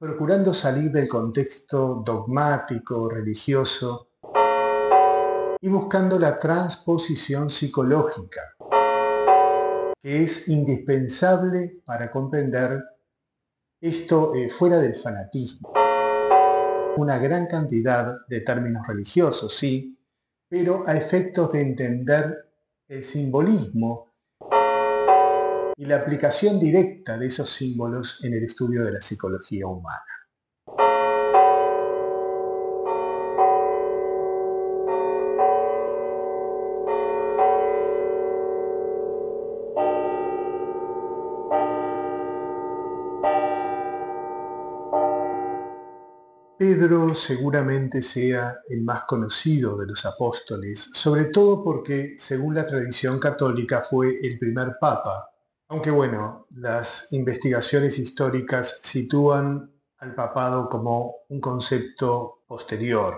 procurando salir del contexto dogmático, religioso, y buscando la transposición psicológica, que es indispensable para comprender esto fuera del fanatismo. Una gran cantidad de términos religiosos, sí, pero a efectos de entender el simbolismo y la aplicación directa de esos símbolos en el estudio de la psicología humana. Pedro seguramente sea el más conocido de los apóstoles, sobre todo porque, según la tradición católica, fue el primer papa, aunque bueno, las investigaciones históricas sitúan al papado como un concepto posterior.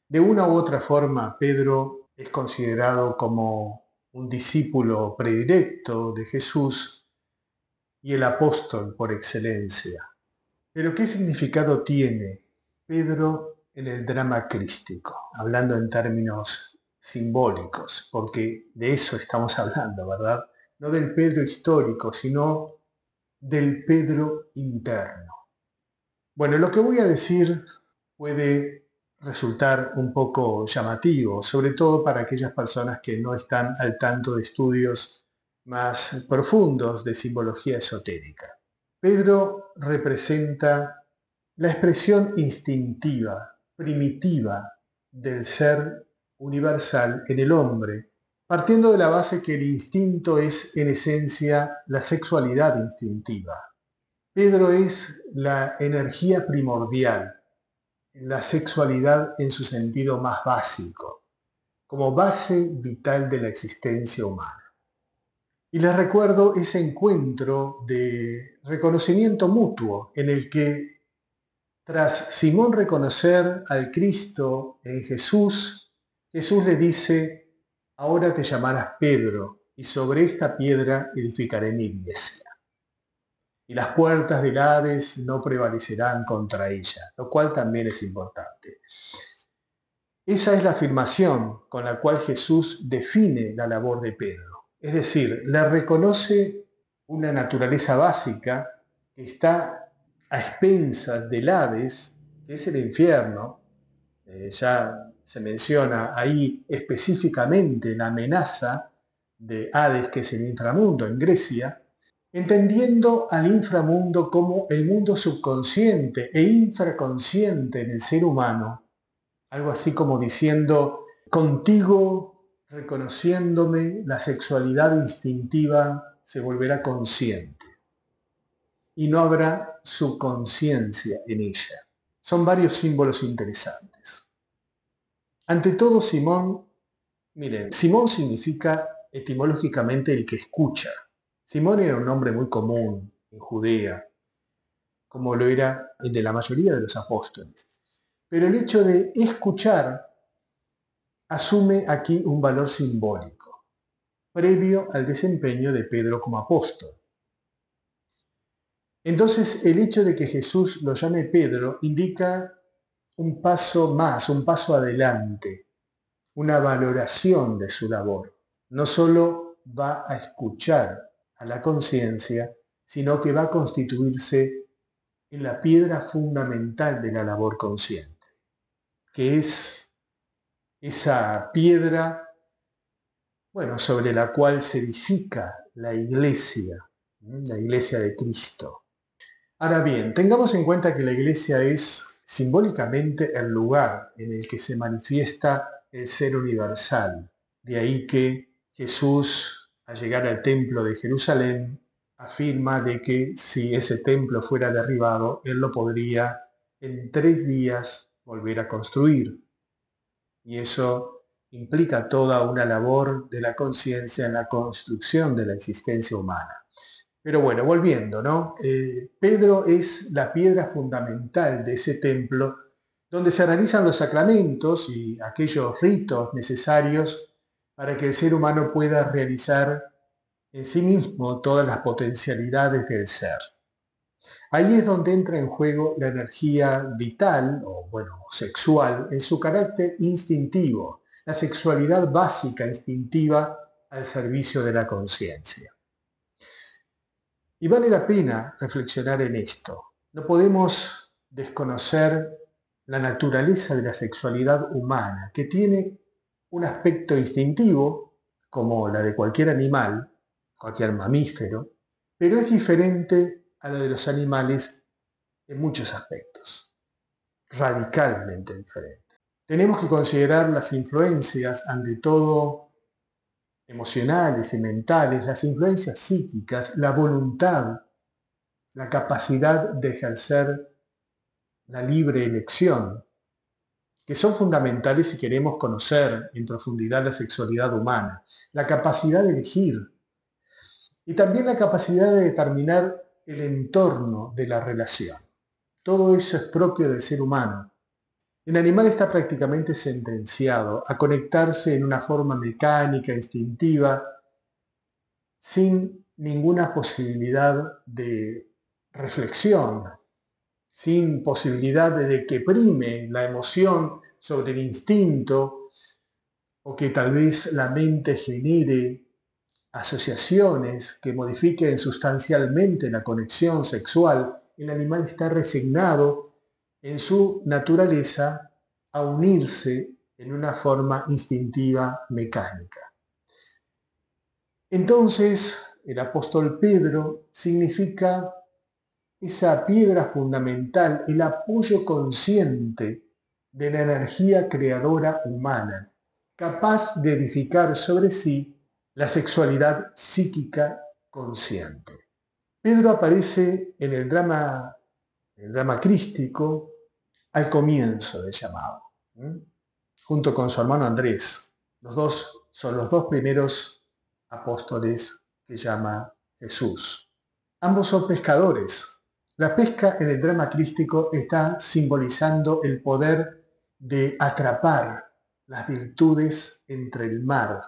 De una u otra forma, Pedro es considerado como un discípulo predilecto de Jesús y el apóstol por excelencia. Pero ¿qué significado tiene Pedro en el drama crístico? Hablando en términos simbólicos, porque de eso estamos hablando, ¿verdad? No del Pedro histórico, sino del Pedro interno. Bueno, lo que voy a decir puede resultar un poco llamativo, sobre todo para aquellas personas que no están al tanto de estudios más profundos de simbología esotérica. Pedro representa la expresión instintiva, primitiva del ser universal en el hombre, partiendo de la base que el instinto es en esencia la sexualidad instintiva. Pedro es la energía primordial, la sexualidad en su sentido más básico, como base vital de la existencia humana. Y les recuerdo ese encuentro de reconocimiento mutuo en el que, tras Simón reconocer al Cristo en Jesús, Jesús le dice: ahora te llamarás Pedro, y sobre esta piedra edificaré mi iglesia. Y las puertas del Hades no prevalecerán contra ella, lo cual también es importante. Esa es la afirmación con la cual Jesús define la labor de Pedro. Es decir, le reconoce una naturaleza básica que está a expensas del Hades, que es el infierno. Ya se menciona ahí específicamente la amenaza de Hades, que es el inframundo en Grecia, entendiendo al inframundo como el mundo subconsciente e infraconsciente del ser humano, algo así como diciendo: contigo, reconociéndome, la sexualidad instintiva se volverá consciente y no habrá subconsciencia en ella. Son varios símbolos interesantes. Ante todo, Simón significa etimológicamente el que escucha. Simón era un nombre muy común en Judea, como lo era el de la mayoría de los apóstoles. Pero el hecho de escuchar asume aquí un valor simbólico, previo al desempeño de Pedro como apóstol. Entonces, el hecho de que Jesús lo llame Pedro indica un paso más, un paso adelante, una valoración de su labor. No solo va a escuchar a la conciencia, sino que va a constituirse en la piedra fundamental de la labor consciente, que es esa piedra, bueno, sobre la cual se edifica la iglesia de Cristo. Ahora bien, tengamos en cuenta que la iglesia es simbólicamente el lugar en el que se manifiesta el ser universal. De ahí que Jesús, al llegar al templo de Jerusalén, afirma de que si ese templo fuera derribado, él lo podría en 3 días volver a construir. Y eso implica toda una labor de la conciencia en la construcción de la existencia humana. Pero bueno, volviendo, ¿no? Pedro es la piedra fundamental de ese templo donde se realizan los sacramentos y aquellos ritos necesarios para que el ser humano pueda realizar en sí mismo todas las potencialidades del ser. Ahí es donde entra en juego la energía vital, o bueno, sexual, en su carácter instintivo, la sexualidad básica instintiva al servicio de la conciencia. Y vale la pena reflexionar en esto. No podemos desconocer la naturaleza de la sexualidad humana, que tiene un aspecto instintivo, como la de cualquier animal, cualquier mamífero, pero es diferente a la de los animales en muchos aspectos, radicalmente diferente. Tenemos que considerar las influencias, ante todo emocionales y mentales, las influencias psíquicas, la voluntad, la capacidad de ejercer la libre elección, que son fundamentales si queremos conocer en profundidad la sexualidad humana, la capacidad de elegir y también la capacidad de determinar el entorno de la relación. Todo eso es propio del ser humano. El animal está prácticamente sentenciado a conectarse en una forma mecánica, instintiva, sin ninguna posibilidad de reflexión, sin posibilidad de que prime la emoción sobre el instinto o que tal vez la mente genere asociaciones que modifiquen sustancialmente la conexión sexual. El animal está resignado en su naturaleza a unirse en una forma instintiva mecánica. Entonces, el apóstol Pedro significa esa piedra fundamental, el apoyo consciente de la energía creadora humana, capaz de edificar sobre sí la sexualidad psíquica consciente. Pedro aparece en el drama crístico al comienzo del llamado, junto con su hermano Andrés. Los dos son los dos primeros apóstoles que llama Jesús. Ambos son pescadores. La pesca en el drama crístico está simbolizando el poder de atrapar las virtudes entre el mar.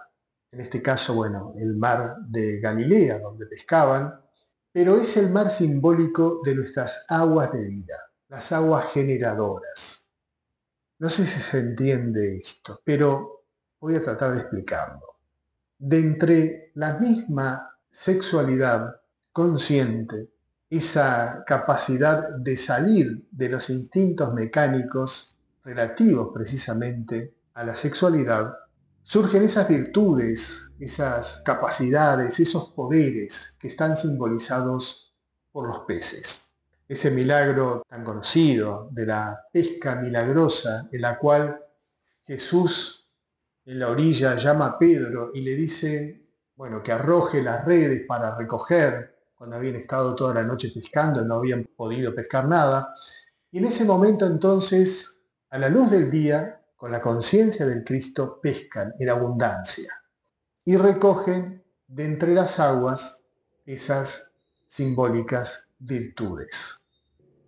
En este caso, bueno, el mar de Galilea, donde pescaban, pero es el mar simbólico de nuestras aguas de vida, las aguas generadoras. No sé si se entiende esto, pero voy a tratar de explicarlo. De entre la misma sexualidad consciente, esa capacidad de salir de los instintos mecánicos relativos precisamente a la sexualidad, surgen esas virtudes, esas capacidades, esos poderes que están simbolizados por los peces. Ese milagro tan conocido de la pesca milagrosa, en la cual Jesús en la orilla llama a Pedro y le dice, bueno, que arroje las redes para recoger, cuando habían estado toda la noche pescando y no habían podido pescar nada. Y en ese momento entonces, a la luz del día, con la conciencia del Cristo, pescan en abundancia y recogen de entre las aguas esas simbólicas virtudes.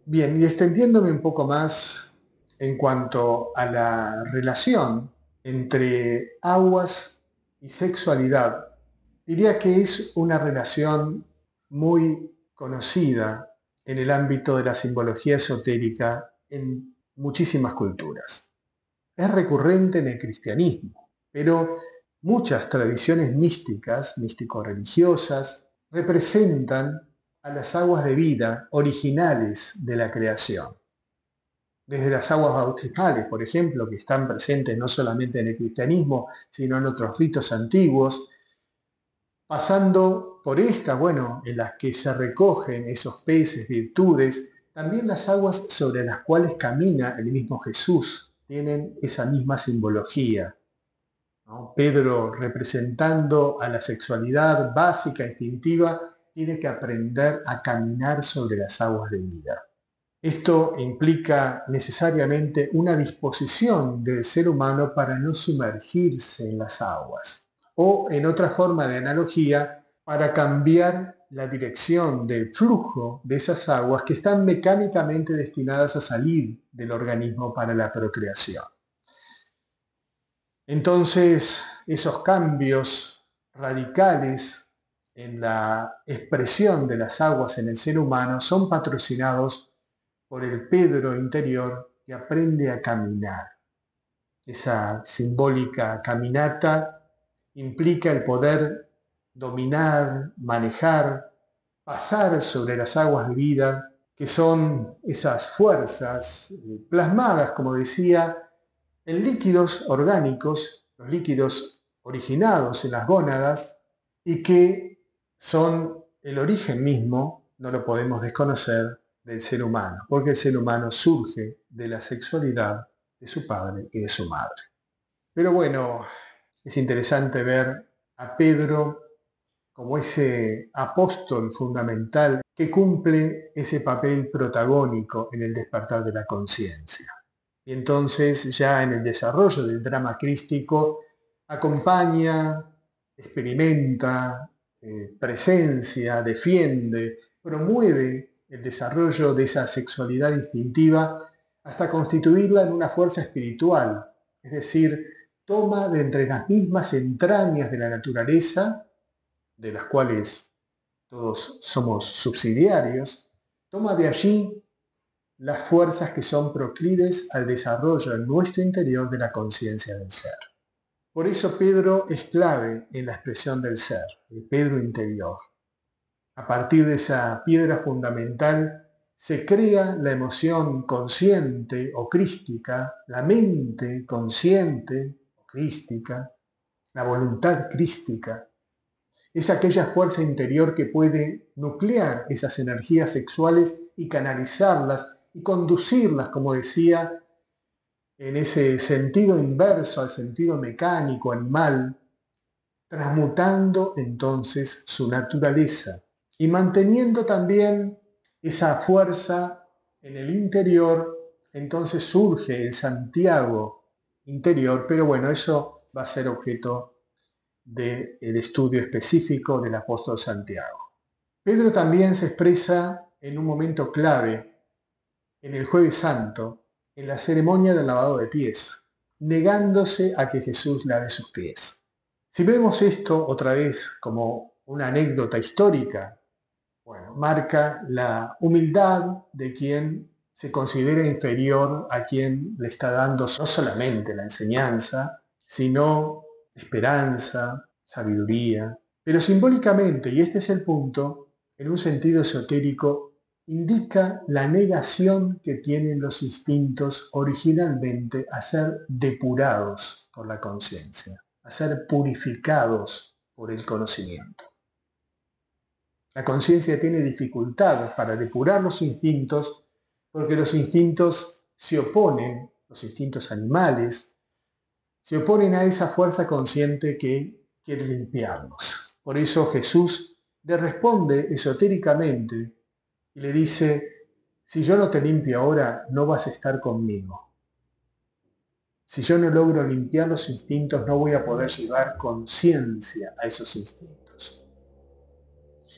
Bien, y extendiéndome un poco más en cuanto a la relación entre aguas y sexualidad, diría que es una relación muy conocida en el ámbito de la simbología esotérica en muchísimas culturas. Es recurrente en el cristianismo, pero muchas tradiciones místicas, místico-religiosas, representan a las aguas de vida originales de la creación. Desde las aguas bautismales, por ejemplo, que están presentes no solamente en el cristianismo, sino en otros ritos antiguos, pasando por estas, bueno, en las que se recogen esos peces, virtudes, también las aguas sobre las cuales camina el mismo Jesús tienen esa misma simbología, ¿no? Pedro, representando a la sexualidad básica, instintiva, tiene que aprender a caminar sobre las aguas de vida. Esto implica necesariamente una disposición del ser humano para no sumergirse en las aguas, o en otra forma de analogía, para cambiar la dirección del flujo de esas aguas que están mecánicamente destinadas a salir del organismo para la procreación. Entonces, esos cambios radicales en la expresión de las aguas en el ser humano son patrocinados por el Pedro interior que aprende a caminar. Esa simbólica caminata implica el poder dominar, manejar, pasar sobre las aguas de vida, que son esas fuerzas plasmadas, como decía, en líquidos orgánicos, los líquidos originados en las gónadas, y que son el origen mismo, no lo podemos desconocer, del ser humano, porque el ser humano surge de la sexualidad de su padre y de su madre. Pero bueno, es interesante ver a Pedro como ese apóstol fundamental que cumple ese papel protagónico en el despertar de la conciencia. Y entonces ya en el desarrollo del drama crístico acompaña, experimenta, presencia, defiende, promueve el desarrollo de esa sexualidad instintiva hasta constituirla en una fuerza espiritual, es decir, toma de entre las mismas entrañas de la naturaleza, de las cuales todos somos subsidiarios, toma de allí las fuerzas que son proclives al desarrollo en nuestro interior de la conciencia del ser. Por eso Pedro es clave en la expresión del ser, el Pedro interior. A partir de esa piedra fundamental se crea la emoción consciente o crística, la mente consciente o crística, la voluntad crística. Es aquella fuerza interior que puede nuclear esas energías sexuales y canalizarlas y conducirlas, como decía, en ese sentido inverso al sentido mecánico, animal, transmutando entonces su naturaleza y manteniendo también esa fuerza en el interior. Entonces surge el Santiago interior, pero bueno, eso va a ser objeto del estudio específico del apóstol Santiago. Pedro también se expresa en un momento clave, en el Jueves Santo, en la ceremonia del lavado de pies, negándose a que Jesús lave sus pies. Si vemos esto otra vez como una anécdota histórica, bueno, marca la humildad de quien se considera inferior a quien le está dando no solamente la enseñanza, sino esperanza, sabiduría, pero simbólicamente, y este es el punto, en un sentido esotérico, indica la negación que tienen los instintos originalmente a ser depurados por la conciencia, a ser purificados por el conocimiento. La conciencia tiene dificultad para depurar los instintos porque los instintos se oponen, los instintos animales, se oponen a esa fuerza consciente que quiere limpiarnos. Por eso Jesús le responde esotéricamente y le dice, si yo no te limpio ahora, no vas a estar conmigo. Si yo no logro limpiar los instintos, no voy a poder llevar conciencia a esos instintos.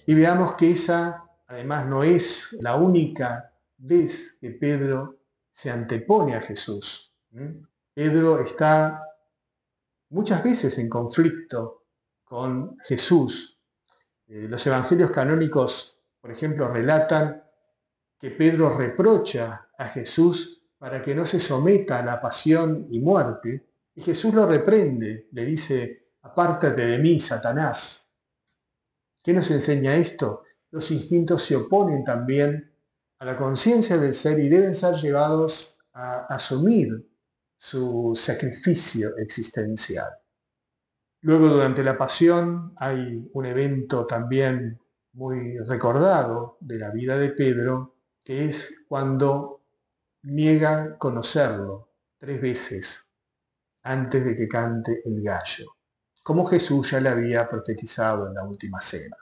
Y veamos que esa, además, no es la única vez que Pedro se antepone a Jesús. Pedro está muchas veces en conflicto con Jesús. Los evangelios canónicos, por ejemplo, relatan que Pedro reprocha a Jesús para que no se someta a la pasión y muerte, y Jesús lo reprende, le dice, apártate de mí, Satanás. ¿Qué nos enseña esto? Los instintos se oponen también a la conciencia del ser y deben ser llevados a asumir su sacrificio existencial. Luego, durante la pasión, hay un evento también muy recordado de la vida de Pedro, que es cuando niega conocerlo 3 veces antes de que cante el gallo, como Jesús ya le había profetizado en la última cena.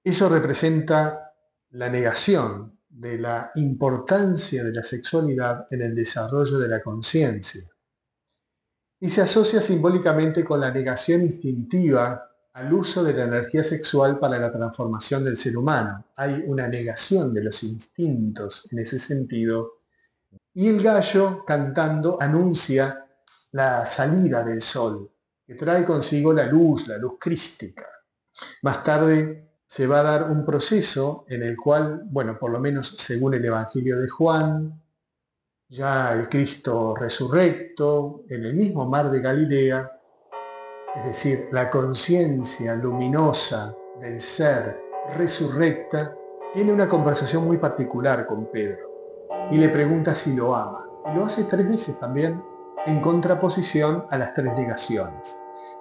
Eso representa la negación de la importancia de la sexualidad en el desarrollo de la conciencia. Y se asocia simbólicamente con la negación instintiva al uso de la energía sexual para la transformación del ser humano. Hay una negación de los instintos en ese sentido. Y el gallo, cantando, anuncia la salida del sol, que trae consigo la luz crística. Más tarde, se va a dar un proceso en el cual, bueno, por lo menos según el Evangelio de Juan, ya el Cristo resurrecto en el mismo mar de Galilea, es decir, la conciencia luminosa del ser resurrecta, tiene una conversación muy particular con Pedro y le pregunta si lo ama. Y lo hace 3 veces también, en contraposición a las 3 negaciones.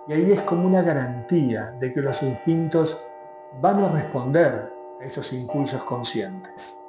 Y ahí es como una garantía de que los instintos van a responder a esos impulsos conscientes.